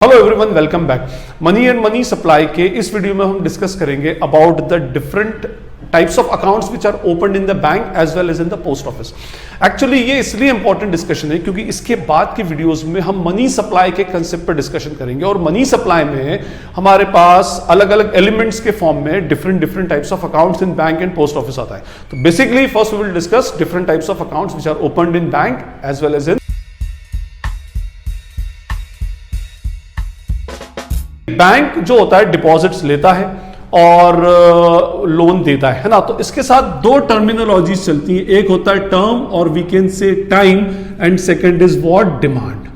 Hello everyone, welcome back. Money and money supply के इस video में हम डिस्कस करेंगे about the different types of accounts which are open in the bank as well as in the post office. Actually ये इसलिए important discussion है क्योंकि इसके बाद की वीडियोस में हम मनी सप्लाई के कंसेप्ट पर डिस्कशन करेंगे और मनी सप्लाई में हमारे पास अलग अलग एलिमेंट्स के फॉर्म में different types of accounts in bank and post office आता है। तो basically first we will discuss different types of accounts which are open in bank as well as in bank. जो होता है डिपॉजिट्स लेता है और लोन देता है ना। तो इसके साथ दो टर्मिनोलॉजीज चलती हैं, एक होता है टर्म और we can say time and second is what demand.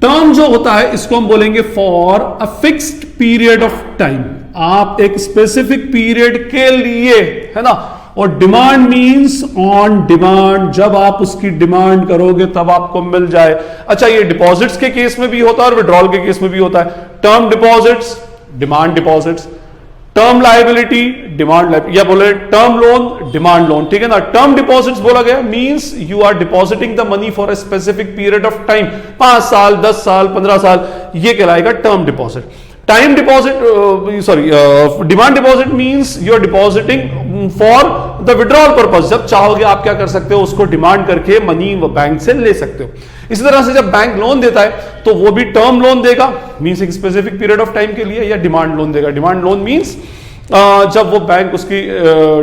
Term जो होता है इसको हम बोलेंगे for a fixed period of time, आप एक स्पेसिफिक पीरियड के लिए, है ना। और डिमांड मींस ऑन डिमांड, जब आप उसकी डिमांड करोगे तब आपको मिल जाए। अच्छा, ये डिपॉजिट्स के केस में भी होता है और विड्रॉल के केस में भी होता है। Term deposits, demand deposits, term liability, demand या बोले टर्म लोन, डिमांड लोन, ठीक है ना। टर्म डिपॉजिट्स बोला गया means you are depositing the money for a specific period of time, 5 साल, 10 साल, 15 साल, ये कहलाएगा term deposit. Time deposit demand deposit means you are depositing for the withdrawal purpose, जब चाहोगे आप क्या कर सकते हो, उसको डिमांड करके मनी बैंक से ले सकते हो। इसी तरह से जब बैंक लोन देता है तो वो भी टर्म लोन देगा मींस एक स्पेसिफिक पीरियड ऑफ टाइम के लिए, या डिमांड लोन देगा। डिमांड लोन मींस जब वो बैंक उसकी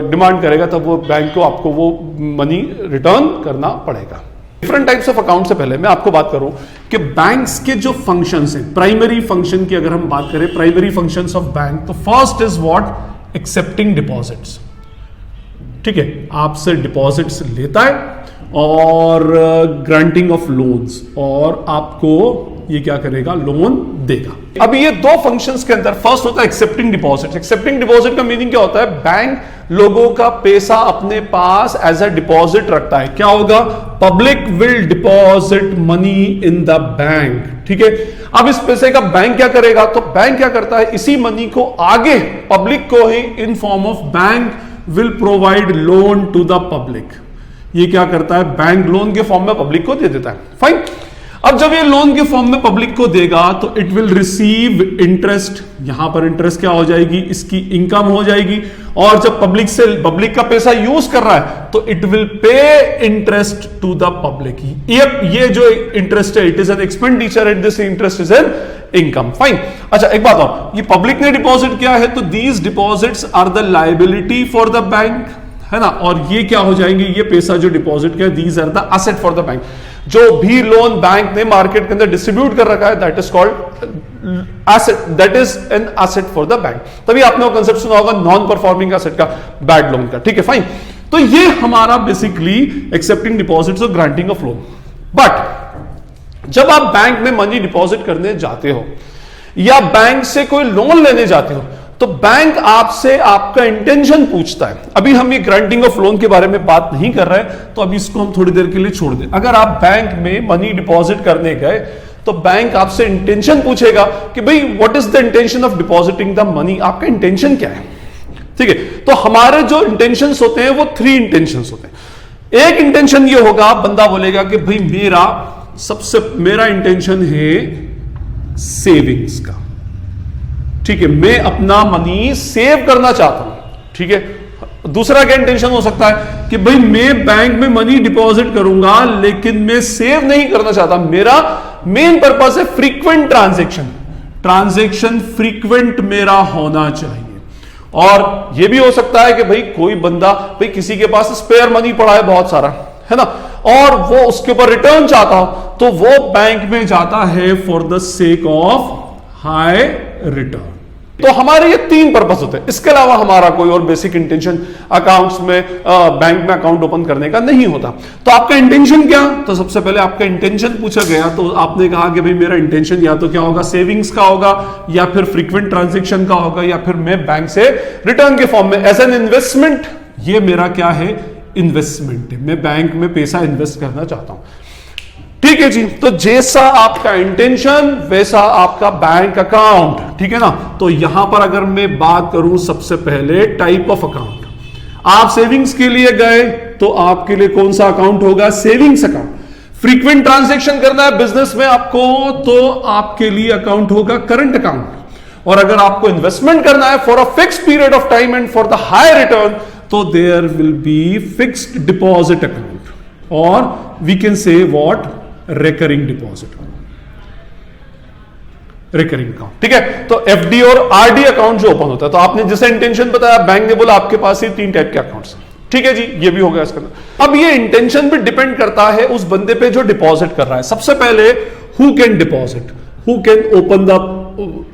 डिमांड करेगा तब वो बैंक को आपको वो मनी रिटर्न करना पड़ेगा। डिफरेंट टाइप्स ऑफ अकाउंट से पहले मैं आपको बात करूं कि बैंक्स के जो फंक्शंस हैं, प्राइमरी फंक्शन की अगर हम बात करें, प्राइमरी फंक्शंस ऑफ बैंक, तो first is what, accepting deposits. ठीक है, आपसे डिपॉजिट्स लेता है और ग्रांटिंग ऑफ लोन्स, और आपको ये क्या करेगा, लोन देगा। अब ये दो फंक्शंस के अंदर फर्स्ट होता है एक्सेप्टिंग डिपॉजिट। एक्सेप्टिंग डिपॉजिट का मीनिंग क्या होता है, बैंक लोगों का पैसा अपने पास एज अ डिपॉजिट रखता है। क्या होगा, public will deposit money in the bank. ठीक है, अब इस पैसे का बैंक क्या करेगा, तो बैंक क्या करता है, इसी मनी को आगे पब्लिक को ही in form of bank will provide loan to the public. ये क्या करता है, बैंक लोन के फॉर्म में पब्लिक को दे देता है। फाइन, अब जब ये लोन के फॉर्म में पब्लिक को देगा तो इट विल रिसीव इंटरेस्ट। यहां पर इंटरेस्ट क्या हो जाएगी, इसकी इनकम हो जाएगी। और जब पब्लिक का पैसा यूज कर रहा है तो it will pay interest to the public. ये जो इंटरेस्ट है, it is an expenditure and this interest is an income. Fine, अच्छा एक बात और, ये पब्लिक ने डिपॉजिट किया है तो these deposits are the liability for the bank, है ना। और ये क्या हो जाएंगे, ये पैसा जो डिपॉजिट किया, these are the asset for the bank. जो भी लोन बैंक ने मार्केट के अंदर डिस्ट्रीब्यूट कर रखा है that is called asset, that is an asset for the bank. तभी आपने वो कंसेप्ट सुना होगा नॉन परफॉर्मिंग एसेट का, बैड लोन का। ठीक है, फाइन। तो ये हमारा बेसिकली एक्सेप्टिंग डिपॉजिट्स और ग्रांटिंग ऑफ लोन। बट जब आप बैंक में मनी डिपॉजिट करने जाते हो या बैंक से कोई लोन लेने जाते हो तो बैंक आपसे आपका इंटेंशन पूछता है। अभी हम ये ग्रांटिंग ऑफ लोन के बारे में बात नहीं कर रहे हैं, तो अभी इसको हम थोड़ी देर के लिए छोड़ दें। अगर आप बैंक में मनी डिपॉजिट करने गए तो बैंक आपसे इंटेंशन पूछेगा कि भाई what is the intention of depositing the money, आपका इंटेंशन क्या है। ठीक है, तो हमारे जो इंटेंशंस होते हैं वो 3 इंटेंशंस होते हैं। एक इंटेंशन ये होगा, बंदा बोलेगा कि भाई मेरा इंटेंशन है सेविंग्स का। ठीक है, मैं अपना मनी सेव करना चाहता हूं। ठीक है, दूसरा क्या इंटेंशन हो सकता है कि भाई मैं बैंक में मनी डिपॉजिट करूंगा लेकिन मैं सेव नहीं करना चाहता, मेरा मेन पर्पस है फ्रीक्वेंट ट्रांजैक्शन फ्रीक्वेंट मेरा होना चाहिए। और यह भी हो सकता है कि भाई कोई बंदा, भाई किसी के पास स्पेयर मनी पड़ा है बहुत सारा, है ना, और वो उसके ऊपर रिटर्न चाहता हो तो वो बैंक में जाता है for the sake of high return. तो हमारे ये 3 पर्पस होते हैं। इसके अलावा हमारा कोई और बेसिक इंटेंशन अकाउंट्स में, बैंक में अकाउंट ओपन करने का नहीं होता। तो आपका इंटेंशन क्या, तो सबसे पहले आपका इंटेंशन पूछा गया तो आपने कहा कि भाई मेरा इंटेंशन या तो क्या होगा, सेविंग्स का होगा, या फिर फ्रीक्वेंट ट्रांजैक्शन का होगा, या फिर मैं बैंक से रिटर्न के फॉर्म में एज एन इन्वेस्टमेंट, ये मेरा क्या है, इन्वेस्टमेंट है, मैं बैंक में पैसा इन्वेस्ट करना चाहता हूं। ठीक है जी, तो जैसा आपका इंटेंशन वैसा आपका बैंक अकाउंट। ठीक है ना, तो यहां पर अगर मैं बात करूं सबसे पहले टाइप ऑफ अकाउंट, आप सेविंग्स के लिए गए तो आपके लिए कौन सा अकाउंट होगा, सेविंग्स अकाउंट। फ्रीक्वेंट ट्रांजैक्शन करना है बिजनेस में आपको, तो आपके लिए अकाउंट होगा करंट अकाउंट। और अगर आपको इन्वेस्टमेंट करना है for a fixed period of time and for the higher return, तो there will be fixed deposit account, और we can say what, recurring deposit, recurring account. ठीक है, तो एफडी और आरडी अकाउंट जो ओपन होता है, तो आपने जैसे इंटेंशन बताया, बैंक ने बोला आपके पास ही 3 टाइप के अकाउंट्स हैं। ठीक है जी, ये भी हो गया इसके अंदर। अब ये इंटेंशन भी डिपेंड करता है उस बंदे पे जो डिपॉजिट कर रहा है। सबसे पहले who can deposit, who can open the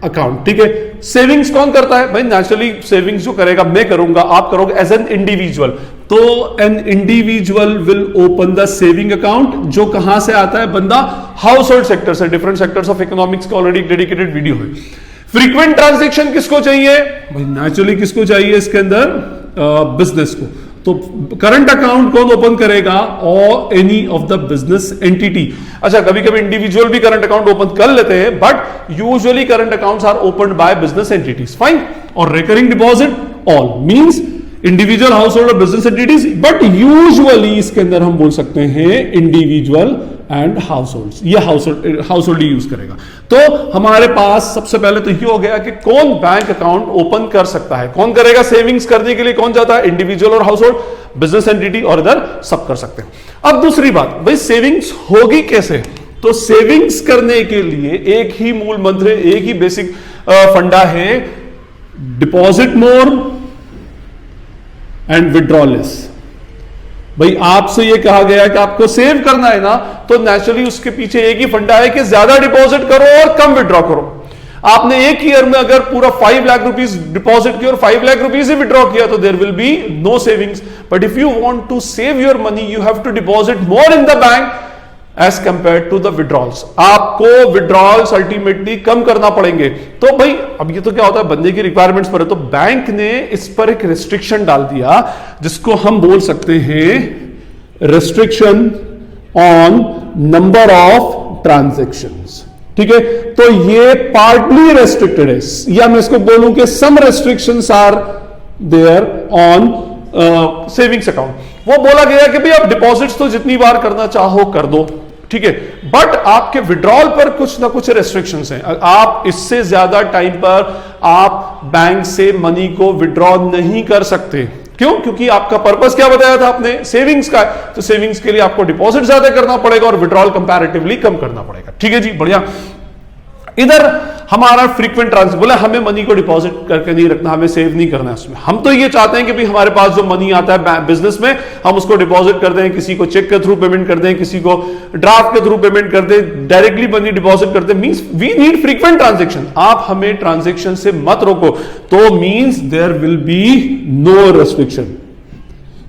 account. ठीक है, सेविंग्स कौन करता है भाई? नेचुरली सेविंग्स जो करेगा, मैं करूंगा, आप करोगे एज एन इंडिविजुअल। तो an individual will open the saving account, जो कहां से आता है? बंदा हाउस होल्ड सेक्टर से। डिफरेंट सेक्टर्स ऑफ इकोनॉमिक्स का ऑलरेडी डेडिकेटेड वीडियो है। फ्रीक्वेंट ट्रांजेक्शन किसको चाहिए भाई? नेचुरली किसको चाहिए इसके अंदर? बिजनेस को। तो करंट अकाउंट कौन ओपन करेगा? और any of the business entity. अच्छा, कभी कभी इंडिविजुअल भी करंट अकाउंट ओपन कर लेते हैं, but usually current accounts are opened by business entities. Fine. और recurring deposit all means individual, household और बिजनेस एंटिटीज, बट यूजुअली इसके अंदर हम बोल सकते हैं इंडिविजुअल एंड हाउस होल्ड। ये हाउस होल्ड यूज करेगा। तो हमारे पास सबसे पहले तो ये हो गया कि कौन बैंक अकाउंट ओपन कर सकता है, कौन करेगा। सेविंग्स करने के लिए कौन जाता है? इंडिविजुअल और हाउस होल्ड, बिजनेस एंटिटी, और इधर सब कर सकते हैं। अब दूसरी बात भाई, सेविंग्स होगी कैसे? तो सेविंग्स करने के लिए एक ही मूल मंत्र, एक ही बेसिक फंडा है, deposit more and withdraw less. भाई आपसे ये कहा गया कि आपको सेव करना है ना, तो नेचुरली उसके पीछे एक ही फंडा है कि ज्यादा डिपॉजिट करो और कम विड्रॉ करो। आपने एक ईयर में अगर पूरा 5 लाख रुपीज डिपॉजिट किया और 5 लाख रुपीज ही विड्रॉ किया, तो there will be no savings. But if you want to save your money, you have to deposit more in the bank as compare to the withdrawals. आपको withdrawals ultimately कम करना पड़ेंगे। तो भाई अब ये तो क्या होता है, बंदे की रिक्वायरमेंट्स पर है, तो बैंक ने इस पर एक रिस्ट्रिक्शन डाल दिया, जिसको हम बोल सकते हैं restriction on number of transactions. ठीक है, तो ये पार्टली रेस्ट्रिक्टेड है, या मैं इसको बोलूं कि some restrictions are there on savings account. वो बोला गया कि भाई आप डिपॉजिट्स तो जितनी बार करना चाहो कर दो, ठीक है, बट आपके विड्रॉल पर कुछ ना कुछ रेस्ट्रिक्शंस हैं। आप इससे ज्यादा टाइम पर आप बैंक से मनी को विड्रॉ नहीं कर सकते। क्यों? क्योंकि आपका पर्पस क्या बताया था आपने? सेविंग्स का। तो सेविंग्स के लिए आपको डिपॉजिट ज्यादा करना पड़ेगा और विड्रॉल कंपैरेटिवली कम करना पड़ेगा। ठीक है जी, बढ़िया। इधर हमारा फ्रीक्वेंट ट्रांसफर बोला, हमें मनी को डिपॉजिट करके नहीं रखना, हमें सेव नहीं करना है उसमें। हम तो ये चाहते हैं कि भाई हमारे पास जो मनी आता है बिजनेस में, हम उसको डिपॉजिट कर दें, किसी को चेक के थ्रू पेमेंट कर दें, किसी को ड्राफ्ट के थ्रू पेमेंट कर दें, डायरेक्टली मनी डिपॉजिट कर दें। Means we need frequent transaction. आप हमें ट्रांजैक्शन से मत रोको, तो means there will be no restriction.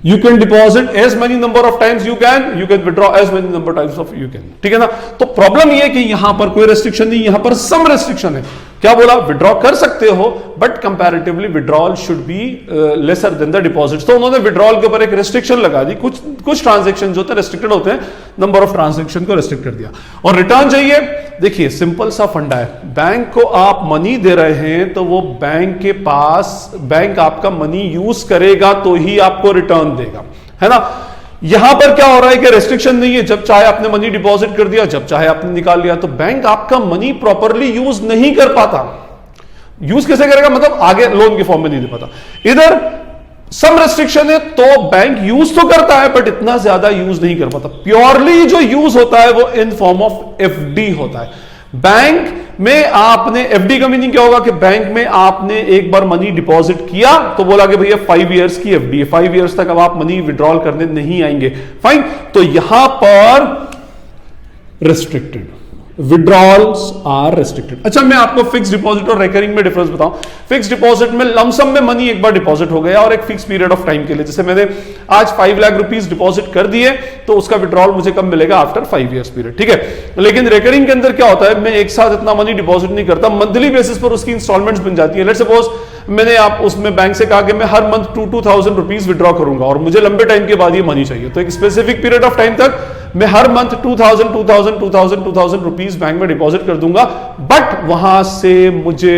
You can deposit as many number of times you can withdraw as many number of times of you can। ठीक है ना? तो प्रॉब्लम ये है कि यहां पर कोई रेस्ट्रिक्शन नहीं, यहां पर सम रेस्ट्रिक्शन है। क्या बोला? विड्रॉ कर सकते हो, but comparatively withdrawal should be lesser than the deposit. तो उन्होंने विड्रॉल के ऊपर एक रेस्ट्रिक्शन लगा दी। कुछ ट्रांजैक्शन जो होते हैं रेस्ट्रिक्टेड होते हैं, नंबर ऑफ ट्रांजैक्शन को रेस्ट्रिक्ट कर दिया। और रिटर्न चाहिए। देखिए सिंपल सा फंडा है, बैंक को आप मनी दे रहे हैं, तो वो बैंक के पास, बैंक आपका मनी यूज करेगा तो ही आपको रिटर्न देगा, है ना? यहां पर क्या हो रहा है कि रेस्ट्रिक्शन नहीं है, जब चाहे आपने मनी डिपॉजिट कर दिया, जब चाहे आपने निकाल लिया। तो बैंक आपका मनी प्रॉपरली यूज नहीं कर पाता। यूज कैसे करेगा? मतलब आगे लोन के फॉर्म में नहीं दे पाता। इधर सम रेस्ट्रिक्शन है, तो बैंक यूज तो करता है, बट इतना ज्यादा यूज नहीं कर पाता। प्योरली जो यूज होता है वो इन फॉर्म ऑफ एफडी होता है। बैंक में आपने, एफडी का मीनिंग क्या होगा कि बैंक में आपने एक बार मनी डिपॉजिट किया, तो बोला कि भैया 5 इयर्स की एफडी है, 5 इयर्स तक अब आप मनी विड्रॉल करने नहीं आएंगे। फाइन। तो यहां पर रेस्ट्रिक्टेड, विड्रॉल्स आर रेस्ट्रिक्टेड। अच्छा, मैं आपको फिक्स डिपॉजिट और रिकरिंग में डिफरेंस बताऊं। फिक्स डिपॉजिट में लमसम में मनी एक बार डिपॉजिट हो गया और एक फिक्स पीरियड ऑफ टाइम के लिए, जैसे मैंने आज 5 लाख रुपीस डिपॉजिट कर दिए, तो उसका विड्रॉल मुझे कब मिलेगा? After 5 years period. ठीक है, लेकिन रिकरिंग के अंदर क्या होता है, मैं एक साथ इतना मनी डिपॉजिट नहीं करता, मंथली बेसिस पर उसकी इंस्टॉलमेंट्स बन जाती है। लेट्स सपोज मैंने आप उसमें बैंक से कहा कि मैं हर मंथ 2,000 रुपीज विड्रॉ करूंगा और मुझे लंबे टाइम के बाद ये मनी चाहिए, तो एक स्पेसिफिक पीरियड ऑफ टाइम तक मैं हर मंथ 2000 रुपीज बैंक में डिपॉजिट कर दूंगा, बट वहां से मुझे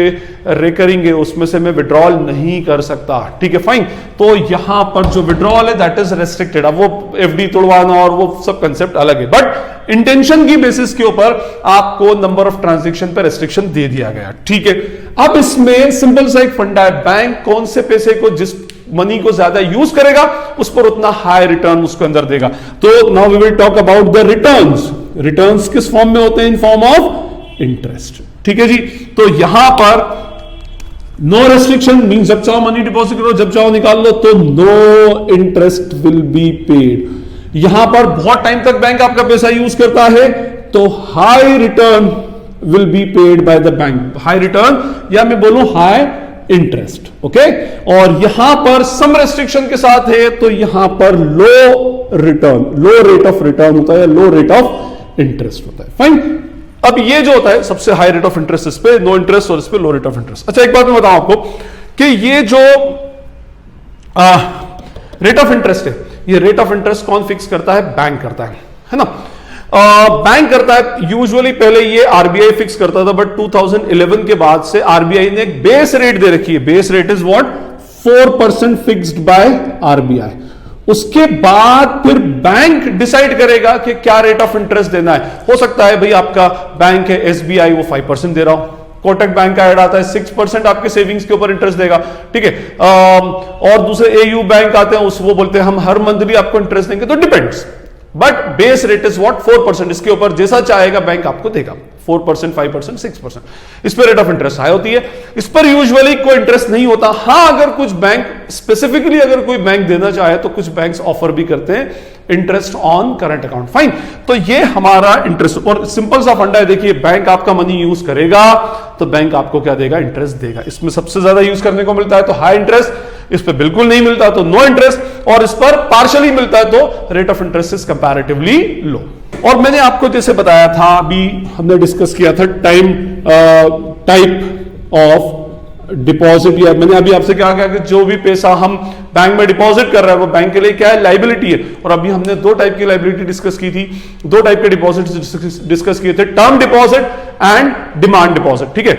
रिकरिंग है उसमें से मैं विड्रॉल नहीं कर सकता। ठीक है, फाइन। तो यहां पर जो विड्रॉल है दैट इज रेस्ट्रिक्टेड। अब वो एफडी तोड़वाना और वो सब कंसेप्ट अलग है, बट इंटेंशन की बेसिस के ऊपर आपको नंबर ऑफ ट्रांजैक्शन पर रेस्ट्रिक्शन दे दिया गया। ठीक है, अब इसमें सिंपल सा एक फंडा है, बैंक कौन से पैसे को, जिस मनी को ज्यादा यूज करेगा उस पर उतना हाई रिटर्न उसको अंदर देगा। तो now we will talk about the returns. Returns किस फॉर्म में होते हैं? In form of interest. ठीक है जी, तो यहां पर नो रेस्ट्रिक्शन मींस जब चाहो मनी डिपॉजिट करो, जब चाहो निकाल लो, तो no interest will be paid. यहां पर बहुत टाइम तक बैंक आपका पैसा यूज करता है तो high return will be paid by the bank. High return या मैं बोलूं हाई इंटरेस्ट। ओके, और यहां पर सम रेस्ट्रिक्शन के साथ है, तो यहां पर low return, low rate of return होता है, लो रेट ऑफ इंटरेस्ट होता है। फाइन। अब ये जो होता है सबसे हाई रेट ऑफ इंटरेस्ट इस पे, नो इंटरेस्ट, और इस पे लो रेट ऑफ इंटरेस्ट। अच्छा, एक बात मैं बताऊं आपको कि ये जो रेट ऑफ इंटरेस्ट है, ये रेट ऑफ इंटरेस्ट कौन फिक्स करता है? बैंक करता है ना। बैंक करता है। यूजुअली पहले ये आरबीआई फिक्स करता था, बट 2011 के बाद से आरबीआई ने एक बेस रेट दे रखी है। Base rate is what? 4% fixed by RBI. उसके बाद फिर बैंक डिसाइड करेगा कि क्या रेट ऑफ इंटरेस्ट देना है। हो सकता है भाई आपका बैंक है एसबीआई, वो 5% दे रहा हो, कोटक बैंक का ऐड आता है 6% आपके सेविंग्स के ऊपर इंटरेस्ट देगा। ठीक है, और दूसरे एयू बैंक आते हैं, उस वो बोलते हैं हम हर मंथली आपको इंटरेस्ट देंगे। तो depends, but base rate is what? 4%। इसके ऊपर जैसा चाहेगा बैंक आपको देगा, 4%, 5%, 6%। इस पर रेट ऑफ इंटरेस्ट हाई होती है। इस पर यूजुअली कोई इंटरेस्ट नहीं होता। हां, अगर कुछ बैंक स्पेसिफिकली अगर कोई बैंक देना चाहे तो कुछ बैंक्स ऑफर भी करते हैं interest on current account. Fine. तो ये हमारा इंटरेस्ट, और सिंपल सा फंडा है। देखिए, बैंक आपका मनी यूज करेगा तो बैंक आपको क्या देगा? इंटरेस्ट देगा। इसमें सबसे ज्यादा यूज करने को मिलता है तो हाई इंटरेस्ट, इस पर बिल्कुल नहीं मिलता तो नो इंटरेस्ट, और इस पर पार्शियली मिलता है तो rate of interest is comparatively low. और मैंने आपको जैसे बताया था, अभी हमने डिस्कस किया था टाइप ऑफ डिपॉजिट, या मैंने अभी आपसे क्या कहा कि जो भी पैसा हम बैंक में डिपॉजिट कर रहे हैं वो बैंक के लिए क्या है? लाइबिलिटी है। और अभी हमने दो टाइप की लाइबिलिटी डिस्कस की थी, दो टाइप के डिपॉजिट डिस्कस किए थे, term deposit and demand deposit. ठीक है,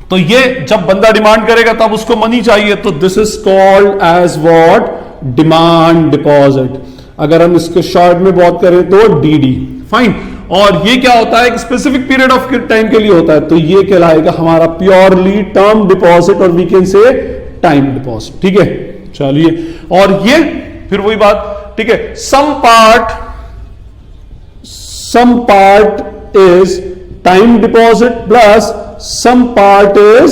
तो ये जब बंदा डिमांड करेगा तब उसको मनी चाहिए, तो this is called as what? Demand deposit. अगर हम इसके शॉर्ट में बात करें तो डीडी। फाइन। और ये क्या होता है? एक स्पेसिफिक पीरियड ऑफ टाइम के लिए होता है, तो ये कहलाएगा हमारा प्योरली टर्म डिपॉजिट, और we can say time deposit. ठीक है, चलिए, और ये फिर वही बात। ठीक है, some part is time deposit plus some part is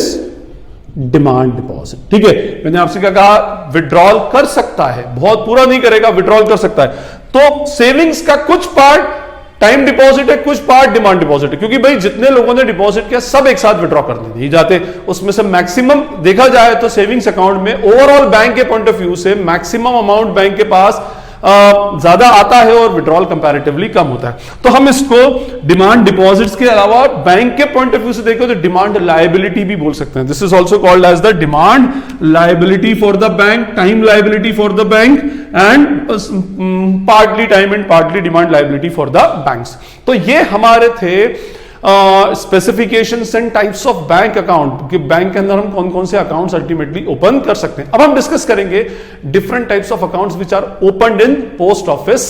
demand deposit. ठीक है, मैंने आपसे क्या कहा? विड्रॉल कर सकता है, बहुत पूरा नहीं करेगा, विड्रॉल कर सकता है। तो सेविंग्स का कुछ पार्ट टाइम डिपॉजिट है, कुछ पार्ट डिमांड डिपॉजिट है, क्योंकि भाई जितने लोगों ने डिपॉजिट किया सब एक साथ विड्रॉ करने नहीं जाते। उसमें से मैक्सिमम देखा जाए तो सेविंग्स अकाउंट में ओवरऑल बैंक के पॉइंट ऑफ व्यू से मैक्सिमम अमाउंट बैंक के पास ज्यादा आता है और विड्रॉल कंपैरेटिवली कम होता है। तो हम इसको डिमांड डिपॉजिट्स के अलावा बैंक के पॉइंट ऑफ व्यू से देखें तो डिमांड लायबिलिटी भी बोल सकते हैं। This is also called as the demand liability for the bank, time liability for the bank, and partly time and partly demand liability for the banks. तो ये हमारे थे specifications and types of bank account, कि bank के अंदर हम कौन कौन से अकाउंट्स अल्टीमेटली ओपन कर सकते हैं। अब हम डिस्कस करेंगे different types of accounts which are opened in post office.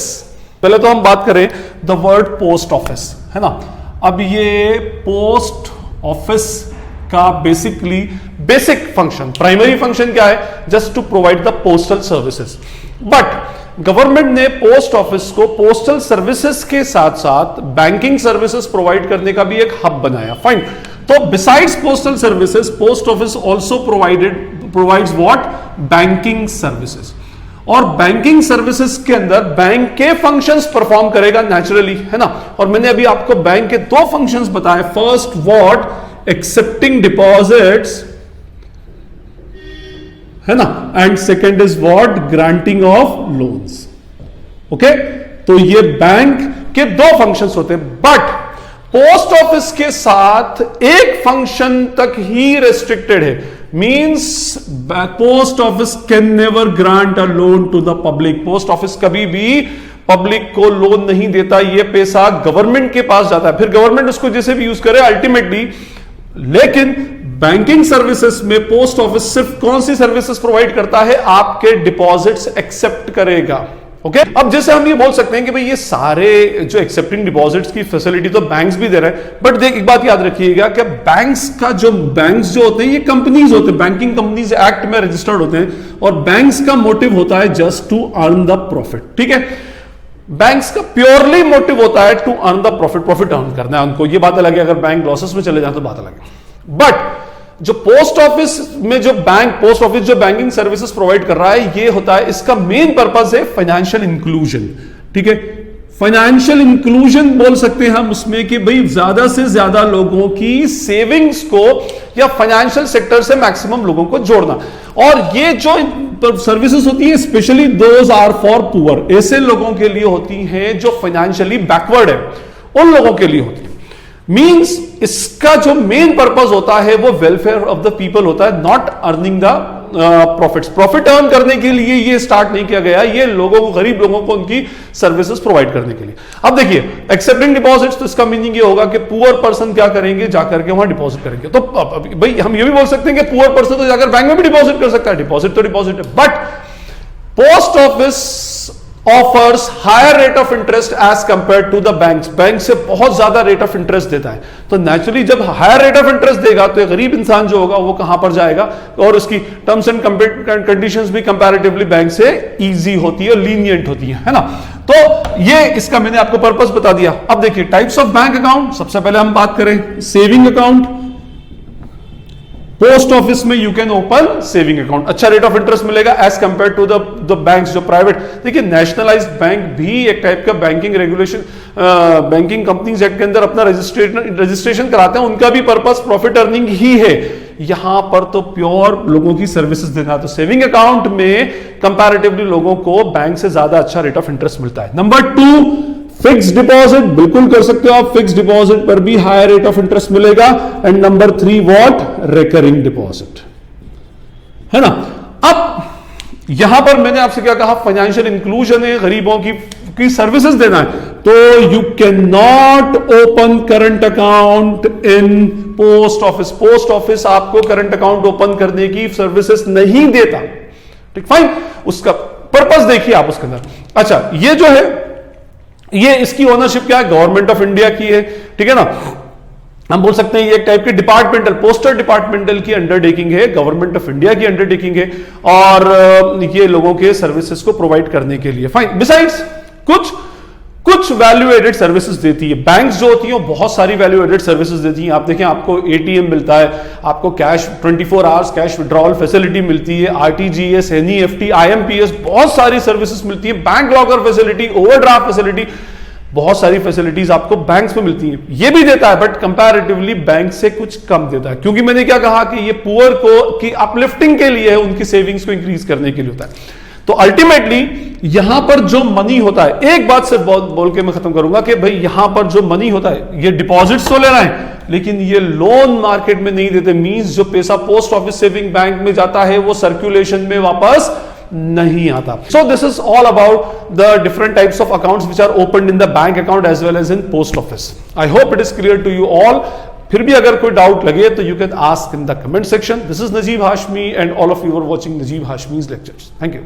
पहले तो हम बात करें द वर्ड पोस्ट ऑफिस, है ना। अब ये पोस्ट ऑफिस का बेसिक फंक्शन, प्राइमरी फंक्शन क्या है? Just to provide the postal services. But government ने पोस्ट ऑफिस को पोस्टल सर्विसेज के साथ साथ बैंकिंग सर्विसेज प्रोवाइड करने का भी एक हब बनाया। फाइन। तो besides postal services, post office also provides what? Banking services. और बैंकिंग सर्विसेज के अंदर बैंक के फंक्शंस परफॉर्म करेगा नेचुरली, है ना। और मैंने अभी आपको बैंक के दो फंक्शंस बताए। First what? एक्सेप्टिंग डिपॉजिट्स, है ना, and second is what? Granting of loans. Okay, तो ये बैंक के दो फंक्शंस होते हैं। बट पोस्ट ऑफिस के साथ एक फंक्शन तक ही रेस्ट्रिक्टेड है, means post office can never grant a loan to the public. Post office कभी भी पब्लिक को लोन नहीं देता, ये पैसा गवर्नमेंट के पास जाता है, फिर गवर्नमेंट उसको जैसे भी यूज करे अल्टीमेटली। लेकिन बैंकिंग सर्विसेज में पोस्ट ऑफिस सिर्फ कौन सी सर्विसेज प्रोवाइड करता है? आपके डिपॉजिट्स एक्सेप्ट करेगा। ओके अब जैसे हम ये बोल सकते हैं कि भाई ये सारे जो एक्सेप्टिंग डिपॉजिट्स की फैसिलिटी तो बैंक्स भी दे रहे हैं, बट देख एक बात याद रखिएगा कि बैंक्स जो होते हैं ये कंपनीज होते हैं, बैंकिंग कंपनीज एक्ट में रजिस्टर्ड होते हैं, और बैंक्स का मोटिव होता है just to earn the profit. ठीक है, बैंक्स का प्योरली मोटिव होता है to earn the profit earn करना है उनको। ये बात अलग है, अगर बैंक लॉसेस में चले जाए तो बात अलग है। बट जो पोस्ट ऑफिस जो बैंकिंग सर्विसेज प्रोवाइड कर रहा है, ये होता है, इसका मेन पर्पस है फाइनेंशियल इंक्लूजन। ठीक है, फाइनेंशियल इंक्लूजन बोल सकते हैं हम उसमें कि भाई ज्यादा से ज्यादा लोगों की सेविंग्स को या फाइनेंशियल सेक्टर से मैक्सिमम लोगों को जोड़ना। और ये जो सर्विसेज होती है specially those are for poor, ऐसे लोगों के लिए होती हैं जो फाइनेंशियली बैकवर्ड है, उन लोगों के लिए होती है। मींस इसका जो मेन पर्पस होता है वो वेलफेयर ऑफ द पीपल होता है, not earning the profits. Profit earn करने के लिए ये स्टार्ट नहीं किया गया, ये लोगों को, गरीब लोगों को उनकी सर्विसेज प्रोवाइड करने के लिए। अब देखिए एक्सेप्टिंग डिपॉजिट्स, तो इसका मीनिंग ये होगा कि पुअर पर्सन क्या करेंगे, जाकर के वहां डिपॉजिट करेंगे। तो भाई हम ये भी बोल सकते हैं कि पुअर पर्सन तो जाकर बैंक में भी डिपॉजिट कर सकता है, डिपॉजिट तो डिपॉजिट है। But post office offers higher rate of interest as compare to the banks, bank से बहुत ज्यादा रेट ऑफ इंटरेस्ट देता है। तो नेचुरली जब हायर रेट ऑफ इंटरेस्ट देगा तो गरीब इंसान जो होगा वो कहां पर जाएगा, और उसकी टर्म्स एंड कंडीशंस भी कंपैरेटिवली बैंक से इजी होती है, लीनियंट होती है ना। तो ये इसका मैंने आपको पर्पस बता दिया। अब देखिए टाइप्स ऑफ बैंक अकाउंट, सबसे पहले हम बात करें सेविंग अकाउंट। पोस्ट ऑफिस में you can open saving account, अच्छा रेट ऑफ इंटरेस्ट मिलेगा as compare to the banks जो प्राइवेट। देखिए नेशनलाइज्ड बैंक भी एक टाइप का banking regulation, banking companies act के अंदर अपना रजिस्ट्रेशन कराते हैं, उनका भी पर्पस प्रॉफिट अर्निंग ही है। यहां पर तो प्योर लोगों की सर्विसेज देना, तो सेविंग अकाउंट में कंपैरेटिवली लोगों को बैंक से ज्यादा अच्छा रेट ऑफ इंटरेस्ट मिलता है। नंबर 2 फिक्स डिपॉजिट, बिल्कुल कर सकते हो आप, फिक्स डिपॉजिट पर भी हायर रेट ऑफ इंटरेस्ट मिलेगा। And number 3 what, recurring deposit, है ना। अब यहां पर मैंने आपसे क्या कहा, फाइनेंशियल इंक्लूजन है, गरीबों की सर्विसेज देना है, तो you can not open current account in post office. Post office आपको करंट अकाउंट ओपन करने की सर्विसेज नहीं देता। ठीक, फाइन, उसका पर्पस देखिए आप उसके अंदर। अच्छा, ये जो है ये इसकी ओनरशिप क्या है, गवर्नमेंट ऑफ इंडिया की है। ठीक है ना, हम बोल सकते हैं ये एक टाइप की डिपार्टमेंटल, पोस्टल डिपार्टमेंटल की अंडरटेकिंग है, गवर्नमेंट ऑफ इंडिया की अंडरटेकिंग है, और ये लोगों के सर्विसेज को प्रोवाइड करने के लिए। फाइन, बिसाइड्स कुछ वैल्यू एडेड सर्विसेज देती है बैंक्स जो होती है, बहुत सारी वैल्यू एडेड सर्विसेज देती हैं। आप देखें, आपको एटीएम मिलता है, आपको cash 24 hours cash withdrawal facility मिलती है, आरटीजीएस, एनईएफटी, आईएमपीएस, बहुत सारी सर्विसेज मिलती है, bank locker facility, overdraft facility, बहुत सारी फैसिलिटीज आपको बैंक्स में मिलती हैं। ये भी देता है बट कंपैरेटिवली बैंक से कुछ कम देता है, क्योंकि मैंने क्या कहा कि ये पुअर को की अपलिफ्टिंग के लिए है, उनकी सेविंग्स को इंक्रीज करने के लिए होता है। तो अल्टीमेटली यहां पर जो मनी होता है, एक बात से बोल के मैं खत्म करूंगा कि भाई यहां पर जो मनी होता है, ये डिपॉजिट्स तो ले रहे हैं लेकिन ये लोन मार्केट में नहीं देते। मींस जो पैसा पोस्ट ऑफिस सेविंग बैंक में जाता है वो सर्कुलेशन में वापस नहीं आता। So this is all about the different types of accounts which are opened in the bank account as well as in post office. I hope it is clear to you all. फिर भी अगर कोई doubt लगे तो you can ask in the comment section. This is Najeeb Hashmi and all of you are watching Najeeb Hashmi's lectures. Thank you.